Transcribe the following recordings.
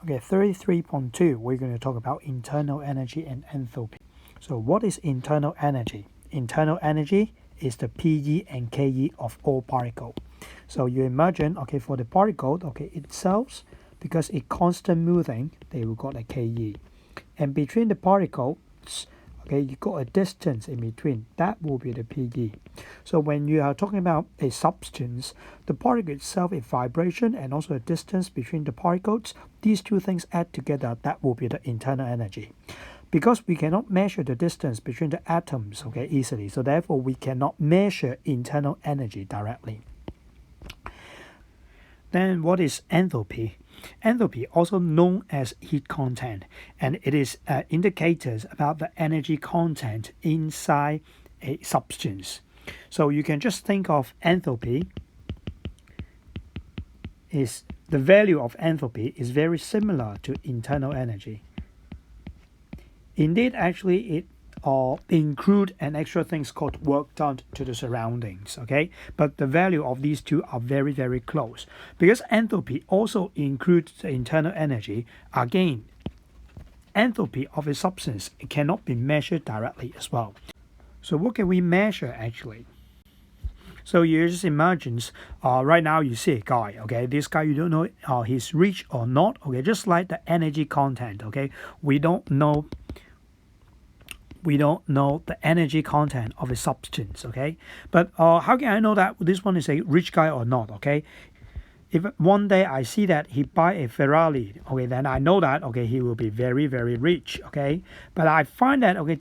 Okay, 33.2, we're going to talk about internal energy and enthalpy. So what is internal energy? Internal energy is the P.E and K.E of all particles. So you imagine, okay, for the particle, okay, itself, because it's constant moving, they will got a K.E. And between the particles, okay, you got a distance in between. That will be the P.E. So when you are talking about a substance, the particle itself is vibration and also a distance between the particles. These two things add together, that will be the internal energy. Because we cannot measure the distance between the atoms, okay, easily, so therefore we cannot measure internal energy directly. Then what is enthalpy? Enthalpy, also known as heat content, and it is indicators about the energy content inside a substance. So you can just think of enthalpy is the value of enthalpy is very similar to internal energy. Indeed, actually, it include an extra things called work done to the surroundings, okay? But the value of these two are very, very close. Because enthalpy also includes the internal energy, again, enthalpy of a substance cannot be measured directly as well. So what can we measure actually? So you just imagine, right now you see a guy, okay? This guy, you don't know he's rich or not, okay? Just like the energy content, okay? We don't know the energy content of a substance, okay? But how can I know that this one is a rich guy or not, okay? If one day I see that he buy a Ferrari, okay, then I know that, okay, he will be very, very rich, okay? But I find that, okay,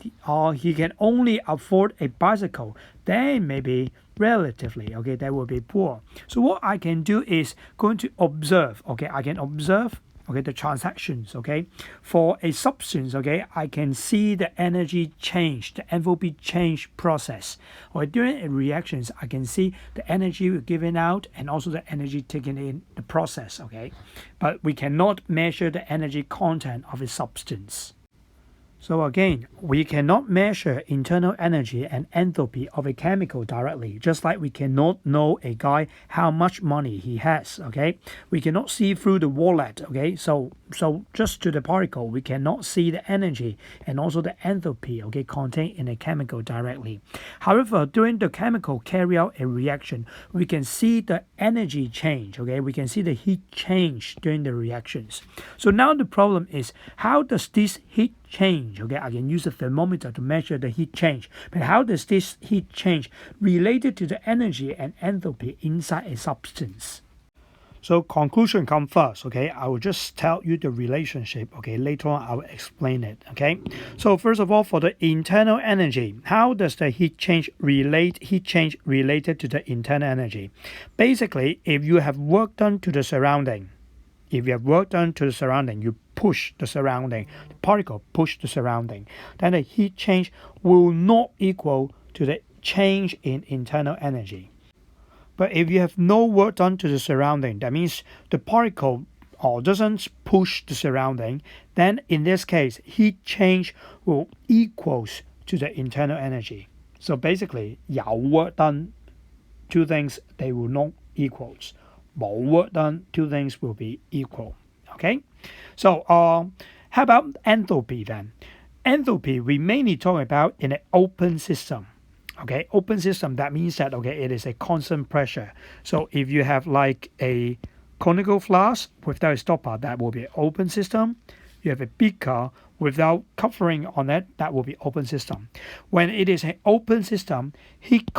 he can only afford a bicycle, then maybe relatively, okay, that will be poor. So what I can do is going to observe, okay? I can observe, okay, the transactions, okay? For a substance, okay, I can see the energy change, the enthalpy change process. Or during reactions, I can see the energy given out and also the energy taken in the process, okay? But we cannot measure the energy content of a substance. So again, we cannot measure internal energy and enthalpy of a chemical directly, just like we cannot know a guy how much money he has, okay? We cannot see through the wallet, okay? So just to the particle, we cannot see the energy and also the enthalpy, okay, contained in a chemical directly. However, during the chemical carry out a reaction, we can see the energy change, okay? We can see the heat change during the reactions. So now the problem is, how does this heat change, okay? I can use a thermometer to measure the heat change, but how does this heat change related to the energy and enthalpy inside a substance? So conclusion come first, okay? I will just tell you the relationship, okay? Later on I will explain it, okay? So first of all, for the internal energy, how does the heat change related to the internal energy? Basically, if you have work done to the surrounding, you push the surrounding, the particle push the surrounding, then the heat change will not equal to the change in internal energy. But if you have no work done to the surrounding, that means the particle doesn't push the surrounding, then in this case, heat change will equals to the internal energy. So basically, 有 work done, two things, they will not equals. 冇 work done, two things will be equal. Okay? So how about enthalpy then? Enthalpy, we mainly talk about in an open system. Okay, open system, that means that, okay, it is a constant pressure. So if you have like a conical flask without a stopper, that will be an open system. You have a beaker without covering on it, that will be open system. When it is an open system, heat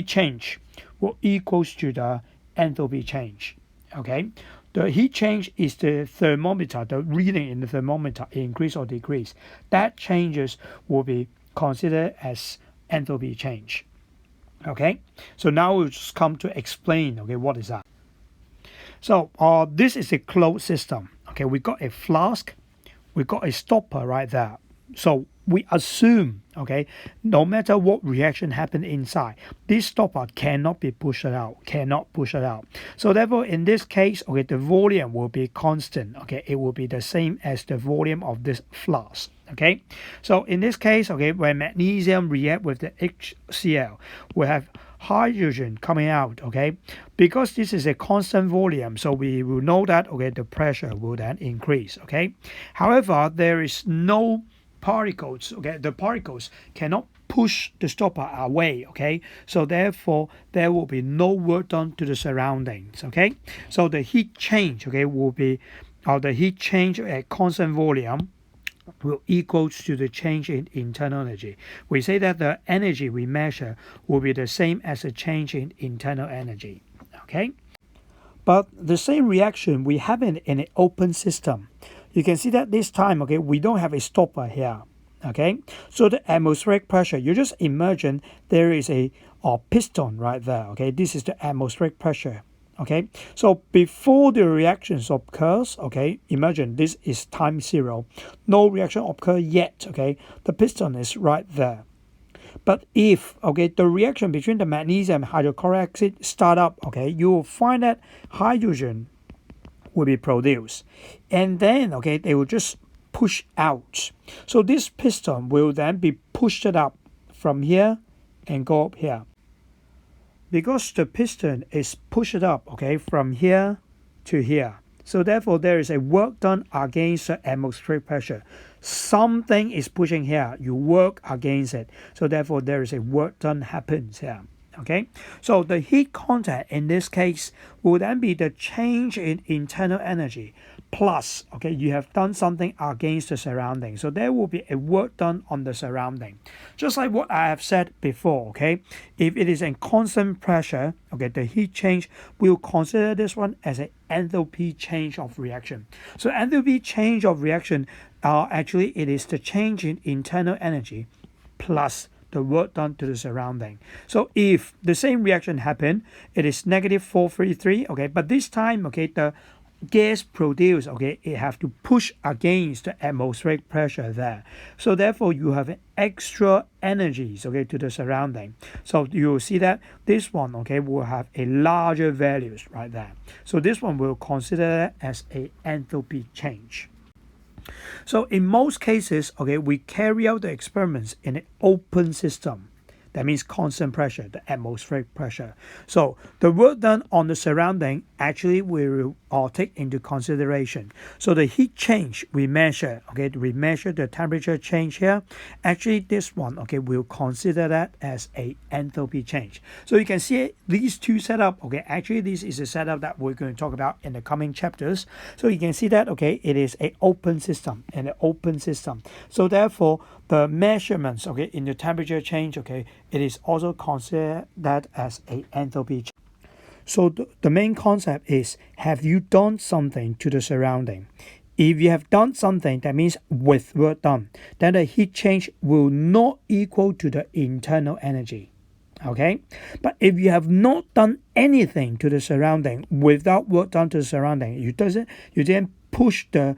change will equals to the enthalpy change. Okay, the heat change is the thermometer, the reading in the thermometer, increase or decrease. That changes will be considered as enthalpy change. Okay, so now we'll just come to explain, okay, what is that. So this is a closed system. Okay, we got a flask, we got a stopper right there. So we assume, okay, no matter what reaction happened inside, this stopper cannot be pushed out. So therefore, in this case, okay, the volume will be constant. Okay, it will be the same as the volume of this flask. Okay, so in this case, okay, when magnesium react with the HCl, we have hydrogen coming out, okay? Because this is a constant volume, so we will know that, okay, the pressure will then increase, okay? However, there is no particles, okay? The particles cannot push the stopper away, okay? So therefore, there will be no work done to the surroundings, okay? So the heat change, okay, will be, the heat change at constant volume will equals to the change in internal energy. We say that the energy we measure will be the same as the change in internal energy, okay? But the same reaction we have in an open system. You can see that this time, okay, we don't have a stopper here, okay? So the atmospheric pressure, you just imagine there is a piston right there, okay? This is the atmospheric pressure, okay? So before the reactions occurs, okay, imagine this is time 0. No reaction occur yet, okay? The piston is right there. But if, okay, the reaction between the magnesium and hydrochloric acid start up, okay, you will find that hydrogen will be produced. And then, okay, they will just push out. So this piston will then be pushed up from here and go up here. Because the piston is pushed up, okay, from here to here. So therefore, there is a work done against the atmospheric pressure. Something is pushing here. You work against it. So therefore, there is a work done happens here. Okay. So the heat content in this case will then be the change in internal energy plus, okay, you have done something against the surrounding. So there will be a work done on the surrounding. Just like what I have said before, okay, if it is a constant pressure, okay, the heat change, we'll consider this one as an enthalpy change of reaction. So enthalpy change of reaction, actually it is the change in internal energy plus the work done to the surrounding. So if the same reaction happen, it is negative 433, okay, but this time, okay, the gas produced, okay, it have to push against the atmospheric pressure there. So therefore, you have extra energies, okay, to the surrounding. So you will see that this one, okay, will have a larger values right there. So this one will consider that as a enthalpy change. So in most cases, okay, we carry out the experiments in an open system. That means constant pressure, the atmospheric pressure. So the work done on the surrounding actually will take into consideration. So the heat change we measure, okay, we measure the temperature change here. Actually, this one, okay, we'll consider that as a enthalpy change. So you can see these two setup, okay, actually this is a setup that we're going to talk about in the coming chapters. So you can see that, okay, it is an open system and an open system. So therefore, the measurements, okay, in the temperature change, okay, it is also considered that as a enthalpy change. So the main concept is, have you done something to the surrounding? If you have done something, that means with work done, then the heat change will not equal to the internal energy. Okay? But if you have not done anything to the surrounding without work done to the surrounding, you didn't push the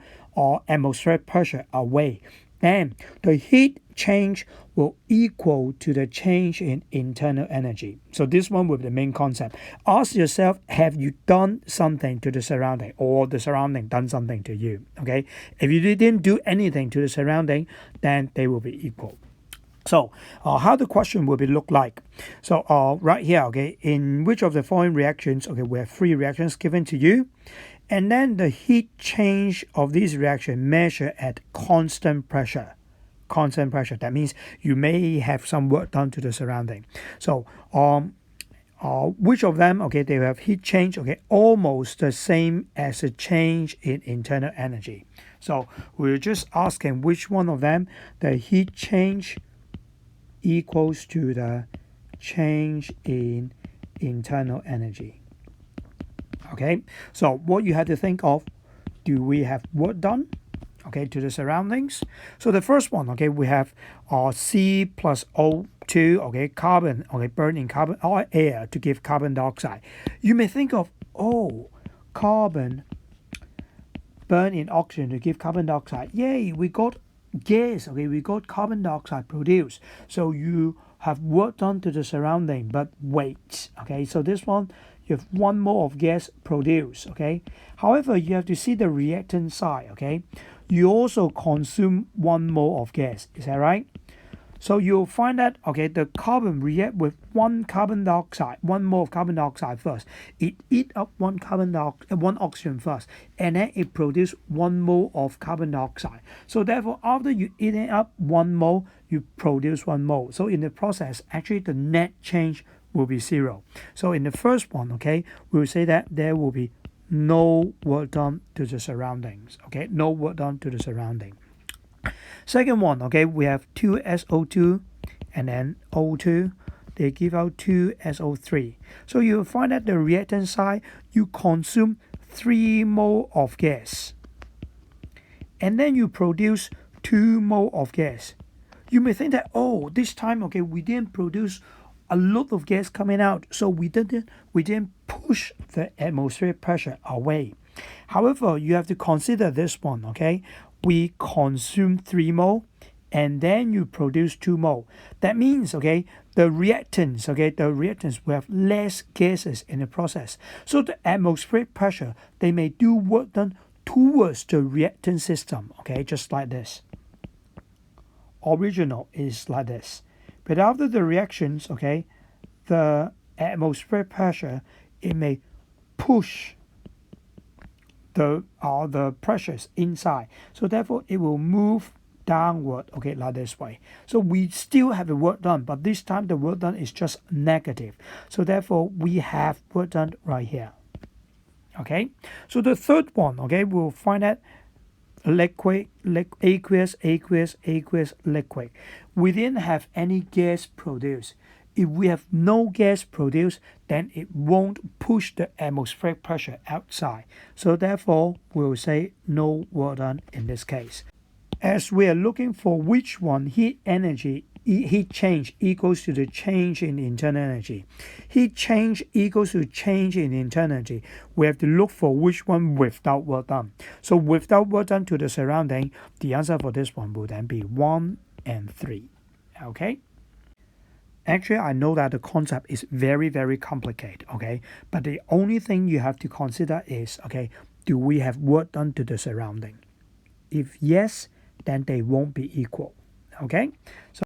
atmospheric pressure away, then the heat change will equal to the change in internal energy. So this one will be the main concept. Ask yourself, have you done something to the surrounding or the surrounding done something to you? Okay. If you didn't do anything to the surrounding, then they will be equal. So how the question will be look like. So right here, okay, in which of the following reactions, okay, we have 3 reactions given to you. And then the heat change of these reactions measured at constant pressure. Constant pressure. That means you may have some work done to the surrounding. So which of them, okay, they have heat change, okay, almost the same as a change in internal energy. So we're just asking which one of them the heat change equals to the change in internal energy. Okay, so what you have to think of, do we have work done, okay, to the surroundings? So the first one, okay, we have C plus O2, okay, carbon, okay, burn in carbon or air to give carbon dioxide. You may think of, carbon burn in oxygen to give carbon dioxide. Yay, we got gas, okay, we got carbon dioxide produced. So you have work done to the surrounding, but wait, okay, so this one, you have 1 mole of gas produced, okay. However, you have to see the reactant side, okay. You also consume 1 mole of gas, is that right? So you'll find that, okay, the carbon react with one carbon dioxide, 1 mole of carbon dioxide first. It eat up one oxygen first, and then it produce 1 mole of carbon dioxide. So therefore, after you eating up 1 mole, you produce 1 mole. So in the process, actually the net change will be 0. So in the first one, okay, we will say that there will be no work done to the surroundings. Okay, no work done to the surrounding. Second one, okay, we have 2 SO2 and then O2. They give out 2 SO3. So you'll find that the reactant side, you consume 3 mole of gas. And then you produce 2 mole of gas. You may think that, oh, this time, okay, we didn't produce a lot of gas coming out, so we didn't push the atmospheric pressure away. However, you have to consider this one, okay? We consume 3 mole and then you produce 2 mole. That means, okay, the reactants will have less gases in the process. So the atmospheric pressure, they may do work done towards the reactant system, okay, just like this. Original is like this. But after the reactions, okay, the atmospheric pressure, it may push the pressures inside. So therefore, it will move downward, okay, like this way. So we still have the work done, but this time the work done is just negative. So therefore, we have work done right here. Okay. So the third one, okay, we'll find that liquid, aqueous, liquid. We didn't have any gas produced. If we have no gas produced, then it won't push the atmospheric pressure outside. So therefore, we'll say no work done in this case. As we are looking for which one heat change equals to the change in internal energy. Heat change equals to change in internal energy. We have to look for which one without work done. So without work done to the surrounding, the answer for this one will then be 1 and 3. Okay? Actually, I know that the concept is very, very complicated, okay? But the only thing you have to consider is, okay, do we have work done to the surrounding? If yes, then they won't be equal, okay? So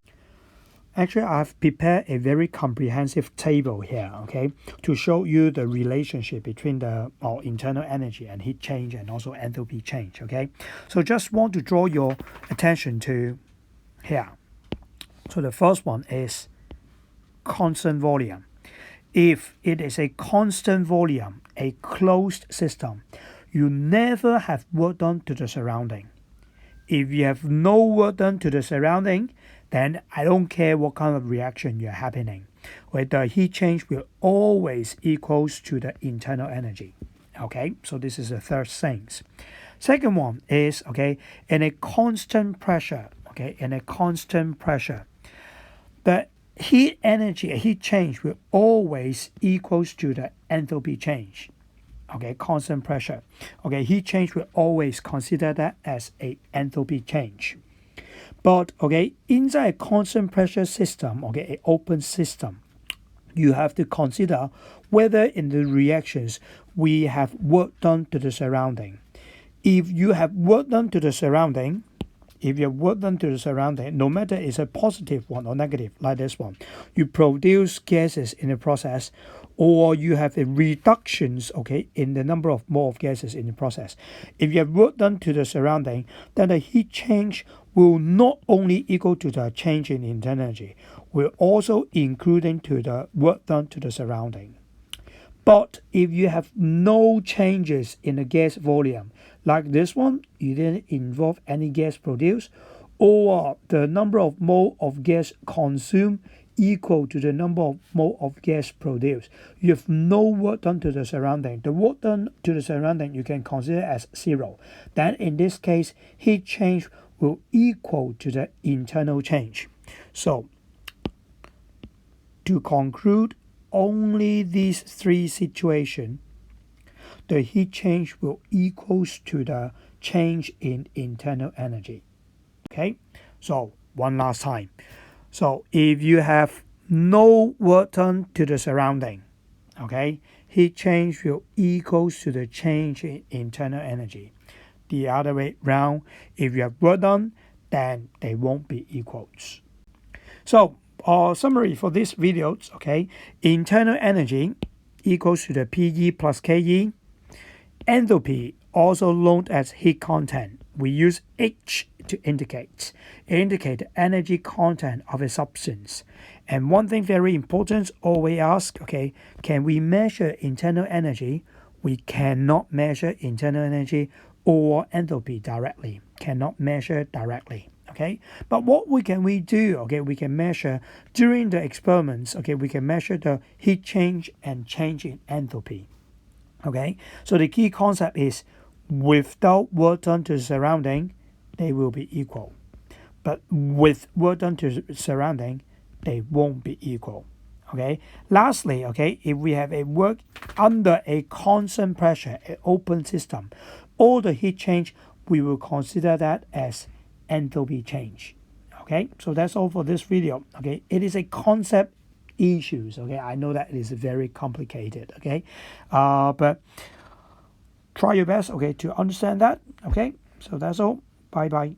actually, I've prepared a very comprehensive table here, okay, to show you the relationship between the internal energy and heat change and also enthalpy change, okay? So just want to draw your attention to here. So the first one is constant volume. If it is a constant volume, a closed system, you never have work done to the surrounding. If you have no work done to the surrounding, then I don't care what kind of reaction you're happening. Where the heat change will always equals to the internal energy. Okay, so this is the third thing. Second one is, okay, in a constant pressure, okay, in a constant pressure, the heat change will always equals to the enthalpy change. Okay, constant pressure. Okay, heat change will always consider that as a enthalpy change. But okay, inside a constant pressure system, okay, an open system, you have to consider whether in the reactions we have work done to the surrounding. If you have work done to the surrounding, no matter it's a positive one or negative, like this one, you produce gases in the process, or you have a reductions, okay, in the number of mole of gases in the process. If you have work done to the surrounding, then the heat change will not only equal to the change in internal energy, will also including to the work done to the surrounding. But if you have no changes in the gas volume, like this one, you didn't involve any gas produced, or the number of mole of gas consumed equal to the number of mole of gas produced, you have no work done to the surrounding. The work done to the surrounding you can consider as 0. Then in this case, heat change will equal to the internal change. So to conclude, only these 3 situations, the heat change will equals to the change in internal energy. Okay, so one last time. So if you have no work done to the surrounding, okay, heat change will equals to the change in internal energy. The other way round, if you have work done, then they won't be equals. So, summary for this video, okay, internal energy equals to the PE plus KE. Enthalpy, also known as heat content, we use H to indicate the energy content of a substance. And one thing very important, always ask, okay, can we measure internal energy? We cannot measure internal energy or enthalpy directly. Cannot measure directly. Okay, but what we do? Okay, we can measure during the experiments. Okay, we can measure the heat change and change in enthalpy. Okay, so the key concept is without work done to surrounding, they will be equal. But with work done to surrounding, they won't be equal. Okay. Lastly, okay, if we have a work under a constant pressure, an open system, all the heat change, we will consider that as enthalpy change. Okay, so that's all for this video. Okay, it is a concept issues. Okay, I know that it is very complicated. Okay, but try your best. Okay, to understand that. Okay, so that's all. Bye bye.